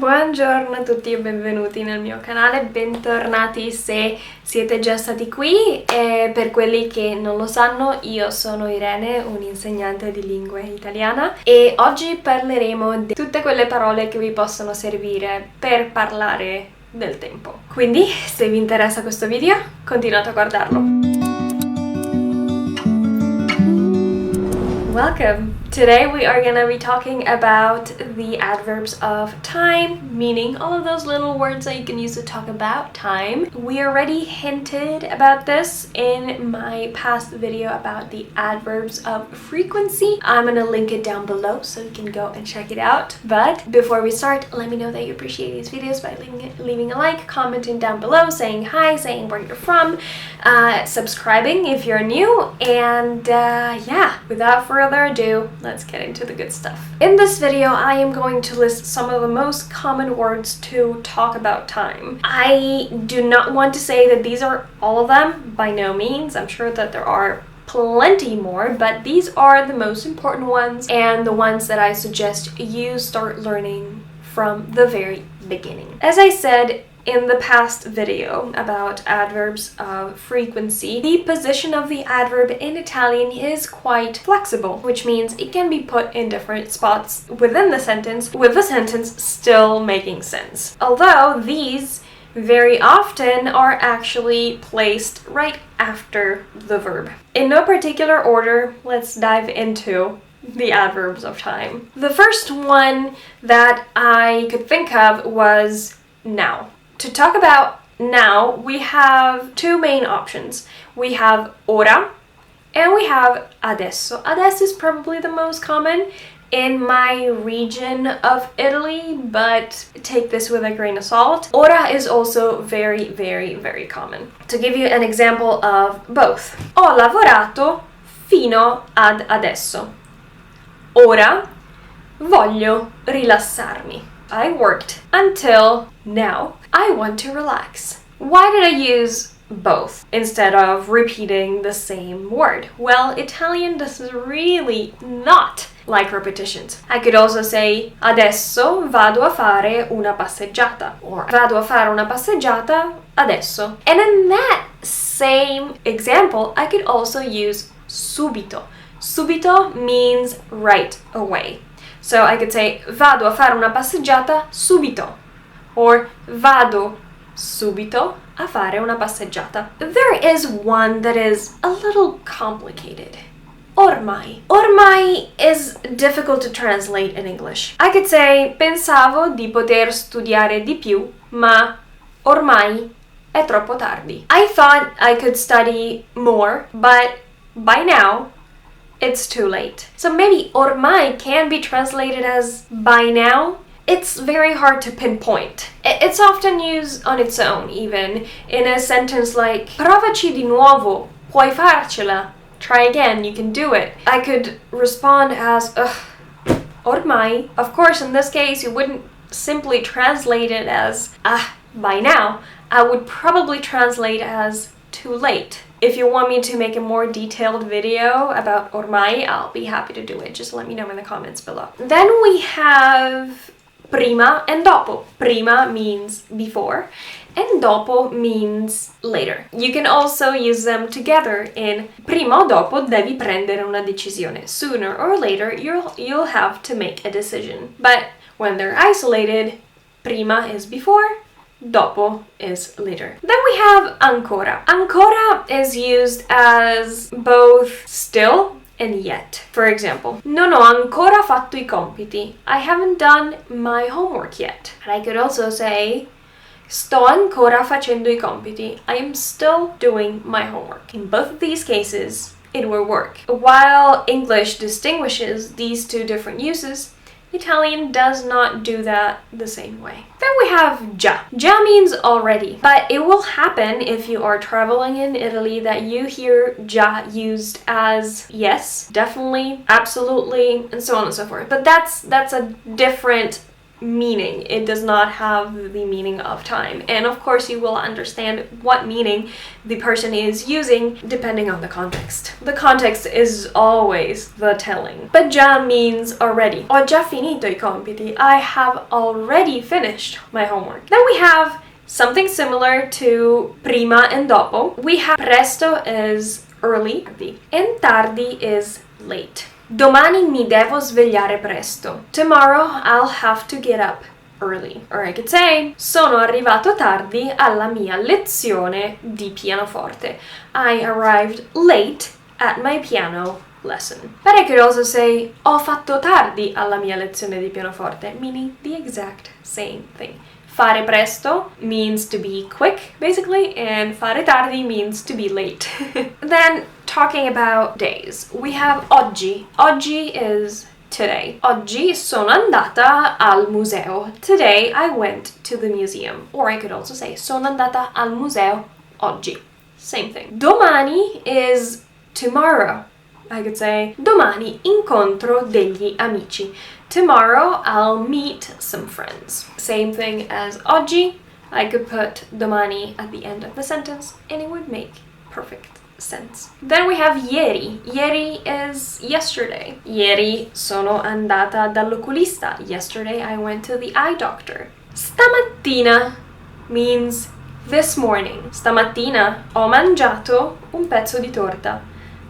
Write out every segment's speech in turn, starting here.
Buongiorno a tutti e benvenuti nel mio canale, bentornati se siete già stati qui e per quelli che non lo sanno io sono Irene, un'insegnante di lingua italiana e oggi parleremo di tutte quelle parole che vi possono servire per parlare del tempo. Quindi se vi interessa questo video continuate a guardarlo. Welcome! Today we are going to be talking about the adverbs of time, meaning all of those little words that you can use to talk about time. We already hinted about this in my past video about the adverbs of frequency. I'm going to link it down below so you can go and check it out. But before we start, let me know that you appreciate these videos by leaving a like, commenting down below, saying hi, saying where you're from, subscribing if you're new, and yeah, without further ado, let's get into the good stuff. In this video, I am going to list some of the most common words to talk about time. I do not want to say that these are all of them, by no means. I'm sure that there are plenty more, but these are the most important ones and the ones that I suggest you start learning from the very beginning. As I said in the past video about adverbs of frequency, the position of the adverb in Italian is quite flexible, which means it can be put in different spots within the sentence, with the sentence still making sense. Although these very often are actually placed right after the verb. In no particular order, let's dive into the adverbs of time. The first one that I could think of was now. To talk about now, we have two main options. We have ora and we have adesso. Adesso is probably the most common in my region of Italy, but take this with a grain of salt. Ora is also very, very, very common. To give you an example of both. Ho lavorato fino ad adesso. Ora voglio rilassarmi. I worked until now. I want to relax. Why did I use both instead of repeating the same word? Well, Italian does really not like repetitions. I could also say adesso vado a fare una passeggiata or vado a fare una passeggiata adesso. And in that same example, I could also use subito. Subito means right away. So I could say vado a fare una passeggiata subito or vado subito a fare una passeggiata. There is one that is a little complicated. Ormai. Ormai is difficult to translate in English. I could say pensavo di poter studiare di più, ma ormai è troppo tardi. I thought I could study more, but by now it's too late. So maybe ormai can be translated as by now. It's very hard to pinpoint. It's often used on its own, even in a sentence like provaci di nuovo, puoi farcela. Try again, you can do it. I could respond as ormai. Of course, in this case, you wouldn't simply translate it as by now. I would probably translate as too late. If you want me to make a more detailed video about ormai, I'll be happy to do it. Just let me know in the comments below. Then we have prima and dopo. Prima means before, and dopo means later. You can also use them together in prima o dopo devi prendere una decisione. Sooner or later, you'll have to make a decision. But when they're isolated, prima is before, dopo is later. Then we have ancora. Ancora is used as both still and yet. For example, non ho ancora fatto I compiti. I haven't done my homework yet. And I could also say sto ancora facendo I compiti. I am still doing my homework. In both of these cases, it will work. While English distinguishes these two different uses, Italian does not do that the same way. Then we have già. Già means already, but it will happen if you are traveling in Italy that you hear già used as yes, definitely, absolutely, and so on and so forth. But that's a different meaning. It does not have the meaning of time. And of course you will understand what meaning the person is using depending on the context. The context is always the telling. But già means already. Ho già finito I compiti. I have already finished my homework. Then we have something similar to prima and dopo. We have presto is early and tardi is late. Domani mi devo svegliare presto. Tomorrow I'll have to get up early. Or I could say, sono arrivato tardi alla mia lezione di pianoforte. I arrived late at my piano lesson. But I could also say, ho fatto tardi alla mia lezione di pianoforte, meaning the exact same thing. Fare presto means to be quick, basically, and fare tardi means to be late. Then, talking about days, we have oggi. Oggi is today. Oggi sono andata al museo. Today I went to the museum. Or I could also say, sono andata al museo oggi. Same thing. Domani is tomorrow. I could say, domani incontro degli amici. Tomorrow I'll meet some friends. Same thing as oggi. I could put domani at the end of the sentence and it would make perfect sense. Then we have ieri. Ieri is yesterday. Ieri sono andata dall'oculista. Yesterday I went to the eye doctor. Stamattina means this morning. Stamattina ho mangiato un pezzo di torta.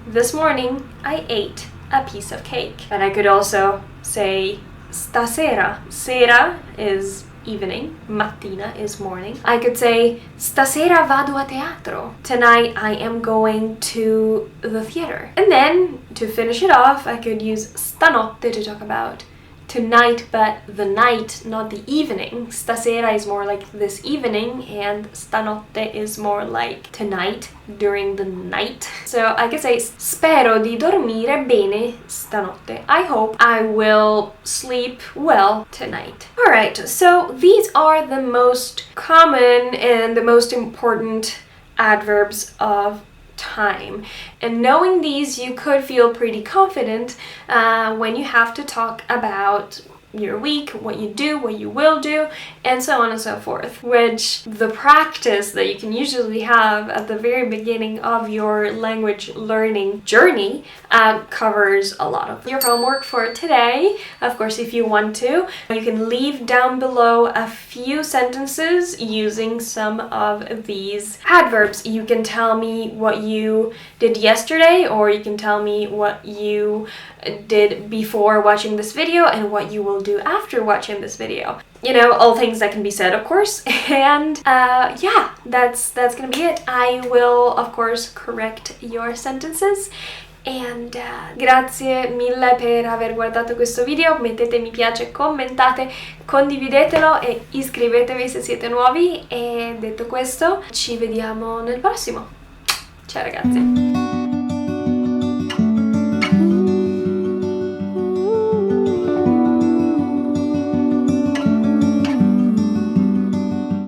This morning I ate a piece of cake. But I could also say stasera. Sera is evening, mattina is morning. I could say stasera vado a teatro. Tonight I am going to the theater. And then to finish it off, I could use stanotte to talk about tonight, but the night, not the evening. Stasera is more like this evening, and stanotte is more like tonight, during the night. So I could say, spero di dormire bene stanotte. I hope I will sleep well tonight. Alright, so these are the most common and the most important adverbs of time. And knowing these, you could feel pretty confident when you have to talk about your week, what you do, what you will do, and so on and so forth, which the practice that you can usually have at the very beginning of your language learning journey covers a lot of your homework for today. Of course, if you want to, you can leave down below a few sentences using some of these adverbs. You can tell me what you did yesterday, or you can tell me what you did before watching this video and what you will do after watching this video. You know, all things that can be said, of course. And yeah, that's gonna be it. I will, of course, correct your sentences. And grazie mille per aver guardato questo video. Mettete mi piace, commentate, condividetelo e iscrivetevi se siete nuovi. E detto questo, ci vediamo nel prossimo. Ciao ragazzi!